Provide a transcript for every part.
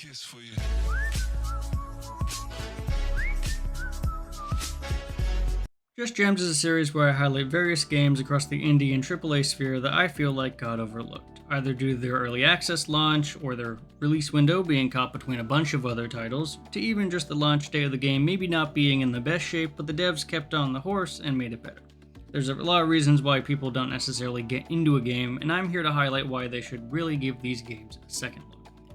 kiss for you. Just Gems is a series where I highlight various games across the indie and AAA sphere that I feel like got overlooked, either due to their early access launch or their release window being caught between a bunch of other titles, to even just the launch day of the game maybe not being in the best shape, but the devs kept on the horse and made it better. There's a lot of reasons why people don't necessarily get into a game, and I'm here to highlight why they should really give these games a second look.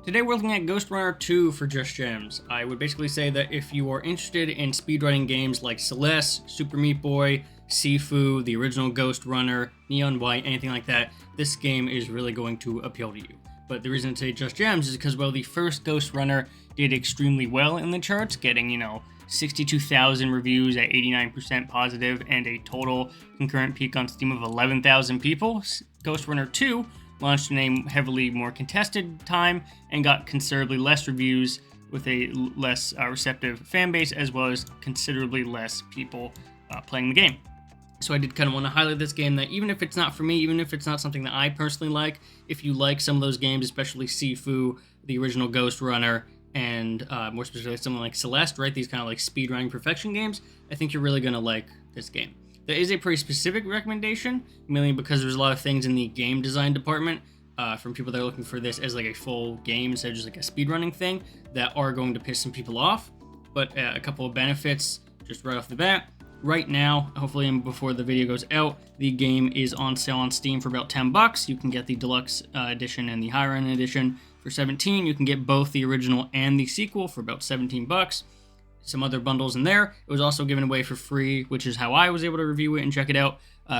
Today we're looking at Ghostrunner 2 for Just Gems. I would basically say that if you are interested in speedrunning games like Celeste, Super Meat Boy, Sifu, the original Ghostrunner, Neon White, anything like that, this game is really going to appeal to you. But the reason to say Just Gems is because, well, the first Ghostrunner did extremely well in the charts, getting, 62,000 reviews at 89% positive and a total concurrent peak on Steam of 11,000 people. Ghostrunner 2 launched in a heavily more contested time and got considerably less reviews with a less receptive fan base, as well as considerably less people playing the game. So I did kind of want to highlight this game that even if it's not for me, even if it's not something that I personally like, if you like some of those games, especially Sifu, the original Ghostrunner, and more specifically something like Celeste, right? These kind of like speedrunning perfection games, I think you're really going to like this game. There is a pretty specific recommendation, mainly because there's a lot of things in the game design department from people that are looking for this as like a full game instead of just like a speedrunning thing that are going to piss some people off. But a couple of benefits just right off the bat. Right now, hopefully before the video goes out, the game is on sale on Steam for about $10. You can get the deluxe edition and the higher end edition for $17. You can get both the original and the sequel for about $17. Some other bundles in there. It was also given away for free, which is how I was able to review it and check it out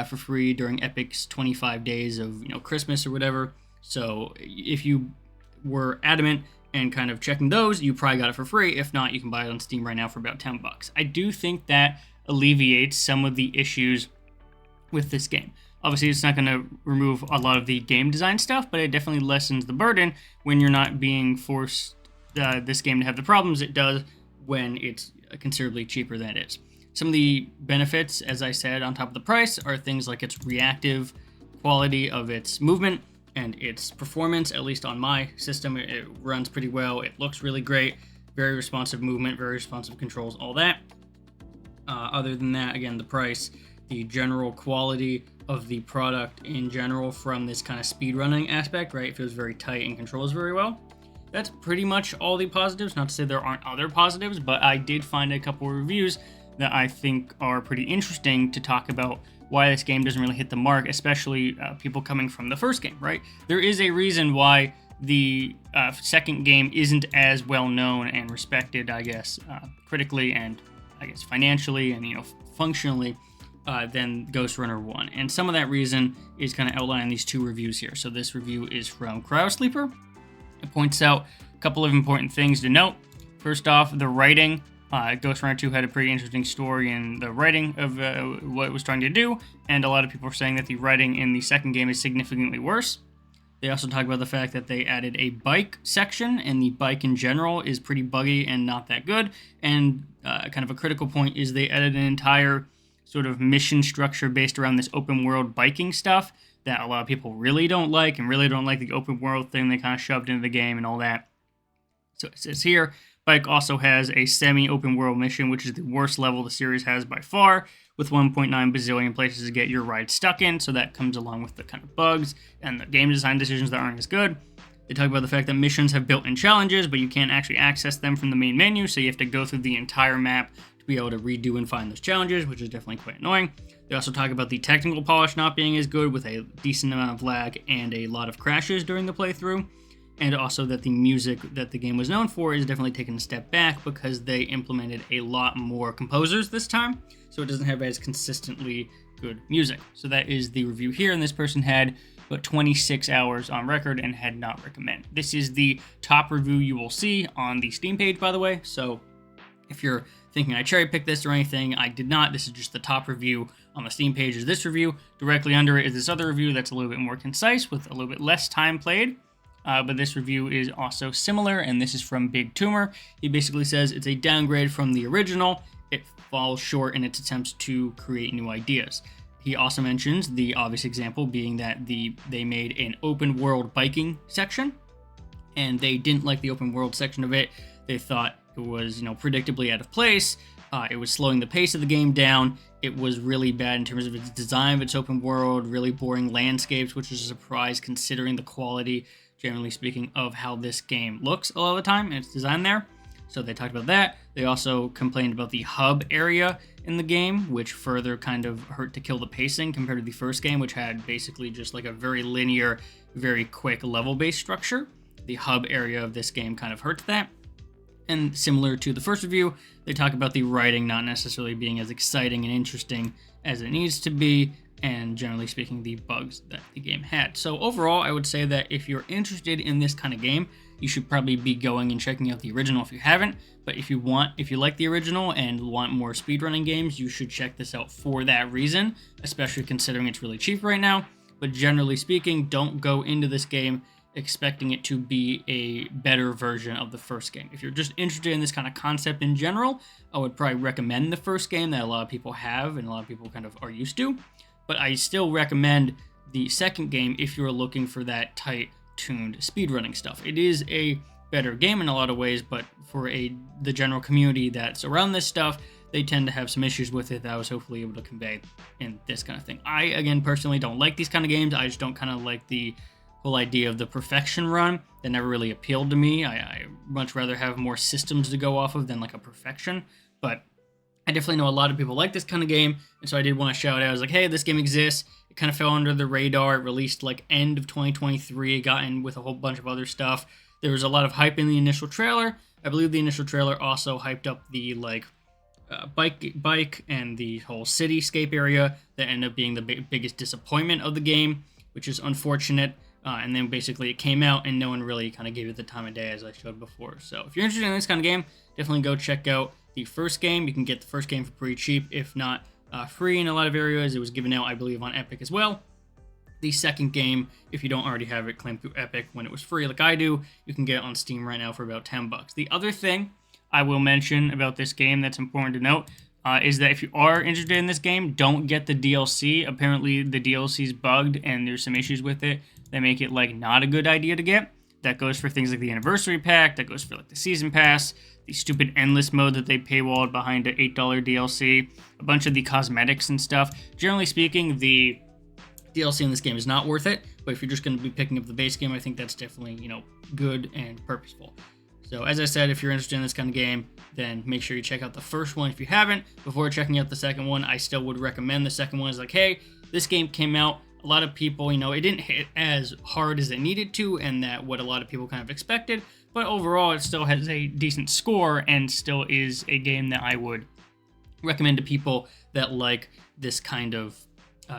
for free during Epic's 25 days of Christmas or whatever. So if you were adamant and kind of checking those, you probably got it for free. If not, you can buy it on Steam right now for about $10. I do think that alleviates some of the issues with this game. Obviously, it's not going to remove a lot of the game design stuff, but it definitely lessens the burden when you're not being forced this game to have the problems it does when it's considerably cheaper than it is. Some of the benefits, as I said, on top of the price are things like its reactive quality of its movement and its performance. At least on my system, it runs pretty well. It looks really great. Very responsive movement, very responsive controls, all that. Other than that, again, the price, the general quality of the product in general from this kind of speedrunning aspect, right? It feels very tight and controls very well. That's pretty much all the positives. Not to say there aren't other positives, but I did find a couple of reviews that I think are pretty interesting to talk about why this game doesn't really hit the mark, especially people coming from the first game, right? There is a reason why the second game isn't as well known and respected, I guess, critically and I guess financially and functionally than Ghostrunner 1. And some of that reason is kind of outlined in these two reviews here. So this review is from Cryosleeper. It points out a couple of important things to note. First off, the writing. Ghostrunner 2 had a pretty interesting story in the writing of what it was trying to do, and a lot of people are saying that the writing in the second game is significantly worse. They also talk about the fact that they added a bike section, and the bike in general is pretty buggy and not that good. And kind of a critical point is they added an entire sort of mission structure based around this open world biking stuff that a lot of people really don't like, and really don't like the open world thing they kind of shoved into the game and all that. So it says here, Bike also has a semi-open world mission, which is the worst level the series has by far, with 1.9 bazillion places to get your ride stuck in, so that comes along with the kind of bugs and the game design decisions that aren't as good. They talk about the fact that missions have built-in challenges, but you can't actually access them from the main menu, so you have to go through the entire map to be able to redo and find those challenges, which is definitely quite annoying. They also talk about the technical polish not being as good, with a decent amount of lag and a lot of crashes during the playthrough. And also that the music that the game was known for is definitely taken a step back because they implemented a lot more composers this time, so it doesn't have as consistently good music. So that is the review here, and this person had about 26 hours on record and had not recommended. This is the top review you will see on the Steam page, by the way, so if you're thinking I cherry-picked this or anything, I did not. This is just the top review on the Steam page is this review. Directly under it is this other review that's a little bit more concise with a little bit less time played. But this review is also similar, and this is from Big Tumor. He basically says it's a downgrade from the original. It falls short in its attempts to create new ideas. He also mentions the obvious example being that they made an open world biking section, and they didn't like the open world section of it. They thought it was, predictably out of place. It was slowing the pace of the game down. It was really bad in terms of its design of its open world, really boring landscapes, which is a surprise considering the quality, generally speaking, of how this game looks a lot of the time and its design there. So they talked about that. They also complained about the hub area in the game, which further kind of hurt to kill the pacing compared to the first game, which had basically just like a very linear, very quick level-based structure. The hub area of this game kind of hurts that. And similar to the first review, they talk about the writing not necessarily being as exciting and interesting as it needs to be, and generally speaking, the bugs that the game had. So overall, I would say that if you're interested in this kind of game, you should probably be going and checking out the original if you haven't. But if you like the original and want more speedrunning games, you should check this out for that reason, especially considering it's really cheap right now. But generally speaking, don't go into this game expecting it to be a better version of the first game. If you're just interested in this kind of concept in general, I would probably recommend the first game that a lot of people have and a lot of people kind of are used to. But I still recommend the second game if you're looking for that tight-tuned speedrunning stuff. It is a better game in a lot of ways, but for the general community that's around this stuff, they tend to have some issues with it that I was hopefully able to convey in this kind of thing. I, again, personally don't like these kind of games. I just don't kind of like the whole idea of the perfection run. That never really appealed to me. I much rather have more systems to go off of than like a perfection. But I definitely know a lot of people like this kind of game, and so I did want to shout out. I was like, hey, this game exists. It kind of fell under the radar. It released like end of 2023. It got in with a whole bunch of other stuff. There was a lot of hype in the initial trailer. I believe the initial trailer also hyped up the bike and the whole cityscape area that ended up being the biggest disappointment of the game, which is unfortunate. And then basically it came out and no one really kind of gave it the time of day, as I showed before. So if you're interested in this kind of game, definitely go check out the first game. You can get the first game for pretty cheap, if not free in a lot of areas. It was given out, I believe, on Epic as well. The second game, if you don't already have it claimed through Epic when it was free like I do, you can get it on Steam right now for about $10. The other thing I will mention about this game that's important to note is that if you are interested in this game, don't get the DLC. Apparently the DLC is bugged and there's some issues with it that make it like not a good idea to get. That goes for things like the anniversary pack, that goes for like the season pass, the stupid endless mode that they paywalled behind an $8 DLC, a bunch of the cosmetics and stuff. Generally speaking, the DLC in this game is not worth it, but if you're just going to be picking up the base game, I think that's definitely, good and purposeful. So as I said, if you're interested in this kind of game, then make sure you check out the first one if you haven't. Before checking out the second one, I still would recommend the second one. It's like, hey, this game came out. A lot of people, it didn't hit as hard as it needed to, and that what a lot of people kind of expected. But overall, it still has a decent score and still is a game that I would recommend to people that like this kind of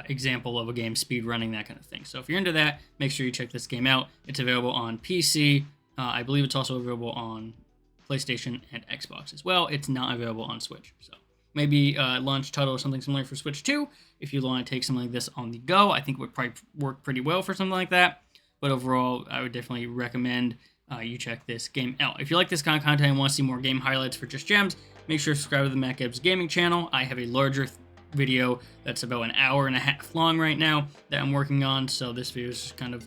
example of a game speedrunning, that kind of thing. So if you're into that, make sure you check this game out. It's available on PC. I believe it's also available on PlayStation and Xbox as well. It's not available on Switch. So maybe launch title or something similar for Switch 2. If you want to take something like this on the go, I think it would probably work pretty well for something like that. But overall, I would definitely recommend you check this game out. If you like this kind of content and want to see more game highlights for Just Gems, make sure to subscribe to the Matt Gibbs Gaming channel. I have a larger video that's about an hour and a half long right now that I'm working on. So this video is just kind of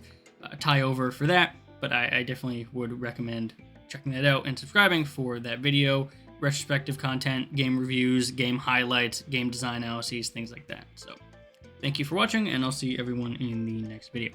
tie over for that. But I definitely would recommend checking that out and subscribing for that video, retrospective content, game reviews, game highlights, game design analyses, things like that. So thank you for watching, and I'll see everyone in the next video.